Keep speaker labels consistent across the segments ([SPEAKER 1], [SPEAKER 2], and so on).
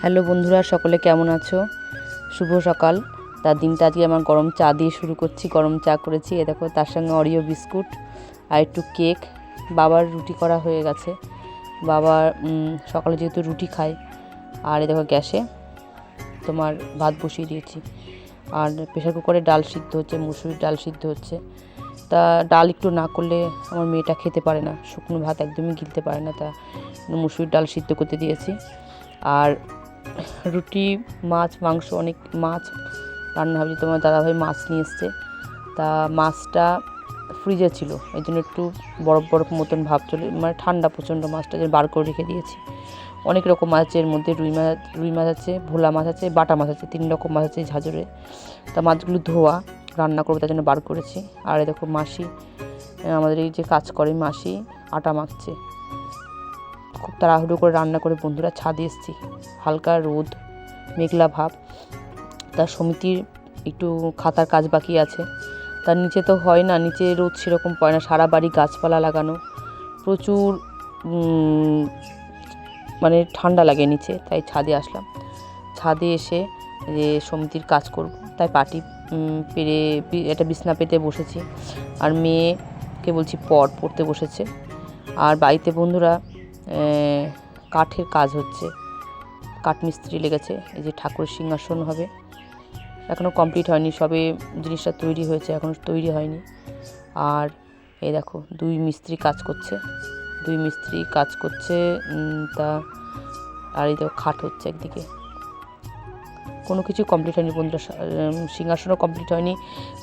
[SPEAKER 1] Hello বন্ধুরা, সকলে কেমন আছো? শুভ সকাল। তার দিনটা আজকে আমার গরম চা দিয়ে শুরু করছি। গরম চা করেছি, এ দেখো তার সঙ্গে অরিও বিস্কুট আর একটু কেক। বাবার রুটি করা হয়ে গেছে। বাবার সকালে যেহেতু রুটি খায়। আর এ দেখো গ্যাসে তোমার ভাত বসিয়ে দিয়েছি। আর প্রেশার কুকারে ডাল সিদ্ধ হচ্ছে, মুসুরির ডাল সিদ্ধ হচ্ছে। তা ডাল একটু না করলে আমার মেয়েটা খেতে পারে না, শুকনো ভাত একদমই গিলতে পারে না। তা মুসুরির ডাল সিদ্ধ করতে দিয়েছি। আর রুটি, মাছ, মাংস, অনেক মাছ রান্না হবে। তোমার দাদাভাই মাছ নিয়ে এসছে। তা মাছটা ফ্রিজে ছিল, এই জন্য একটু বরফ বরফ মতন ভাব চলে, মানে ঠান্ডা প্রচণ্ড। মাছটা যে বার করে রেখে দিয়েছি। অনেক রকম মাছ আছে এর মধ্যে, রুই মাছ আছে, ভোলা মাছ আছে, বাটা মাছ আছে, 3 রকম মাছ আছে ঝাঁঝরে। তা মাছগুলো ধোয়া, রান্না করবো তার জন্য বার করেছি। আর দেখো মাসি, আমাদের এই যে কাজ করে মাসি, আটা মাখছে। খুব তাড়াহুড়ো করে রান্না করে বন্ধুরা ছাদে এসেছি। হালকা রোদ, মেঘলা ভাব। তার সমিতির একটু খাতার কাজ বাকি আছে। তার নিচে তো হয় না, নিচে রোদ সেরকম পড়ে না, সারা বাড়ি গাছপালা লাগানো, প্রচুর মানে ঠান্ডা লাগে নিচে। তাই ছাদে আসলাম। ছাদে এসে যে সমিতির কাজ করব, তাই পাটি পেরে একটা বিছনা পেতে বসেছি। আর মেয়েকে বলছি পড়তে বসেছে। আর বাড়িতে বন্ধুরা কাঠের কাজ হচ্ছে, কাঠমিস্ত্রি লেগেছে। এই যে ঠাকুরের সিংহাসন হবে, এখনও কমপ্লিট হয়নি, সবে জিনিসটা তৈরি হয়েছে, এখনও তৈরি হয়নি। আর এই দেখো 2 মিস্ত্রি কাজ করছে, তা আর এই দেখো খাট হচ্ছে একদিকে। কোনো কিছু কমপ্লিট হয়নি বন্ধুরা, সিংহাসনও কমপ্লিট হয়নি,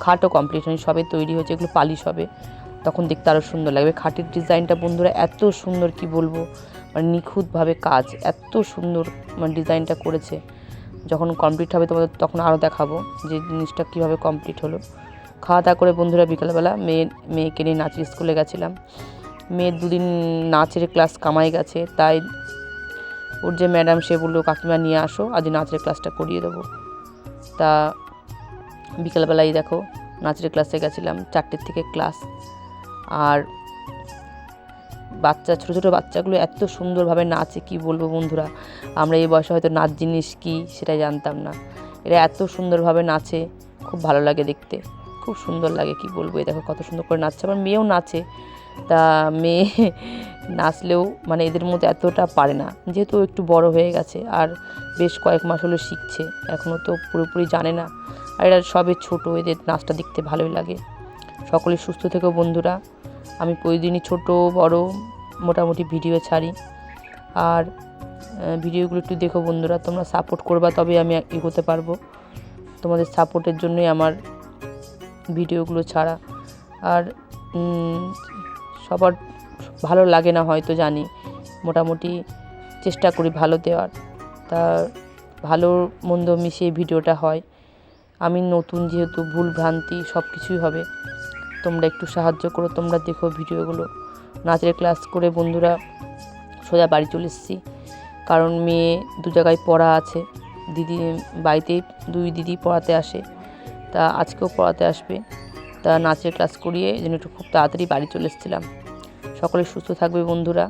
[SPEAKER 1] খাটও কমপ্লিট হয়নি, সবে তৈরি হয়েছে। এগুলো পালিশ হবে, তখন দেখতে আরও সুন্দর লাগবে। খাটের ডিজাইনটা বন্ধুরা এত সুন্দর, কি বলবো, মানে নিখুঁতভাবে কাজ, এত সুন্দর মানে ডিজাইনটা করেছে। যখন কমপ্লিট হবে তোমাদের তখন আরও দেখাবো যে জিনিসটা কীভাবে কমপ্লিট হলো। খাওয়া দাওয়া করে বন্ধুরা বিকালবেলা মেয়েকে নিয়ে নাচের স্কুলে গেছিলাম। মেয়ের 2 দিন নাচের ক্লাস কামাই গেছে, তাই ওর যে ম্যাডাম সে বললো কাকিমা নিয়ে আসো, আজ নাচের ক্লাসটা করিয়ে দেবো। তা বিকালবেলায় দেখো নাচের ক্লাসে গেছিলাম, 4টে থেকে ক্লাস। আর ছোটো ছোটো বাচ্চাগুলো এত সুন্দরভাবে নাচে, কি বলবো বন্ধুরা, আমরা এই বয়সে হয়তো নাচ জিনিস কি সেটাই জানতাম না। এরা এত সুন্দরভাবে নাচে, খুব ভালো লাগে দেখতে, খুব সুন্দর লাগে, কি বলবো। এই দেখো কত সুন্দর করে নাচছে। আমার মেয়েও নাচে। তা মেয়ে নাচলেও মানে এদের মধ্যে এতটা পারে না, যেহেতু একটু বড় হয়ে গেছে আর বেশ কয়েক মাস হলো শিখছে, এখনও তো পুরোপুরি জানে না। আর এরা সবে ছোটো, এদের নাচটা দেখতে ভালোই লাগে। সকলে সুস্থ থেকো বন্ধুরা। আমি প্রতিদিনই ছোট বড় মোটামুটি ভিডিও ছাড়ি। আর ভিডিওগুলো একটু দেখো বন্ধুরা, তোমরা সাপোর্ট করবা, তবে আমি এগোতে পারবো। তোমাদের সাপোর্টের জন্যই আমার ভিডিওগুলো ছাড়া। আর সবার ভালো লাগে না হয়তো জানি, মোটামুটি চেষ্টা করি ভালো দেওয়ার। তা ভালো মন্দ মিশিয়ে ভিডিওটা হয়। আমি নতুন, যেহেতু ভুল ভ্রান্তি সব কিছুই হবে। তোমরা একটু সাহায্য করো, তোমরা দেখো ভিডিওগুলো। নাচের ক্লাস করে বন্ধুরা সোজা বাড়ি চলে এসেছি, কারণ মেয়ে 2 জায়গায় পড়া আছে। দিদি বাড়িতে 2 দিদি পড়াতে আসে, তা আজকেও পড়াতে আসবে। তা নাচের ক্লাস করিয়ে এই জন্য একটু খুব তাড়াতাড়ি বাড়ি চলে এসেছিলাম। সকলে সুস্থ থাকবে বন্ধুরা।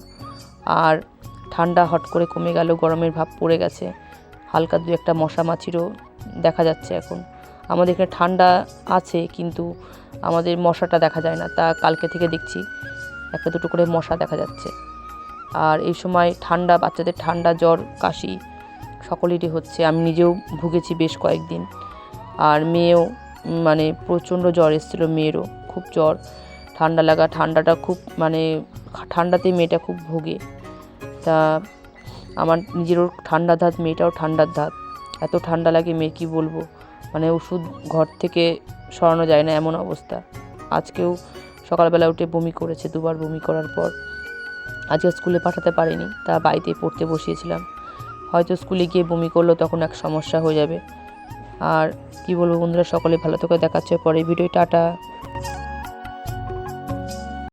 [SPEAKER 1] আর ঠান্ডা হট করে কমে গেল, গরমের ভাব পড়ে গেছে, হালকা 2-1টা মশা মাছিরও দেখা যাচ্ছে এখন। আমাদের এখানে ঠান্ডা আছে, কিন্তু আমাদের মশাটা দেখা যায় না। তা কালকে থেকে দেখছি 1-2টো করে মশা দেখা যাচ্ছে। আর এই সময় ঠান্ডা, বাচ্চাদের ঠান্ডা, জ্বর, কাশি সকলেরই হচ্ছে। আমি নিজেও ভুগেছি বেশ কয়েকদিন। আর মেয়েও মানে প্রচণ্ড জ্বর এসেছিলো, মেয়েরও খুব জ্বর, ঠান্ডা লাগা, ঠান্ডাটা খুব মানে ঠান্ডাতে মেয়েটা খুব ভোগে। তা আমার নিজেরও ঠান্ডার ধাত, মেয়েটাও ঠান্ডার ধাত, এত ঠান্ডা লাগে মেয়ে, কি বলবো, মানে ওষুধ ঘর থেকে সরানো যায় না এমন অবস্থা। আজকেও সকালবেলা উঠে বমি করেছে, 2বার বমি করার পর আজকে স্কুলে পাঠাতে পারিনি, তা বাড়িতেই পড়তে বসিয়েছিলাম। হয়তো স্কুলে গিয়ে বমি করলো তখন এক সমস্যা হয়ে যাবে। আর কি বলবো বন্ধুরা, সকলে ভালো থেকে দেখাচ্ছে পরে ভিডিও, টাটা।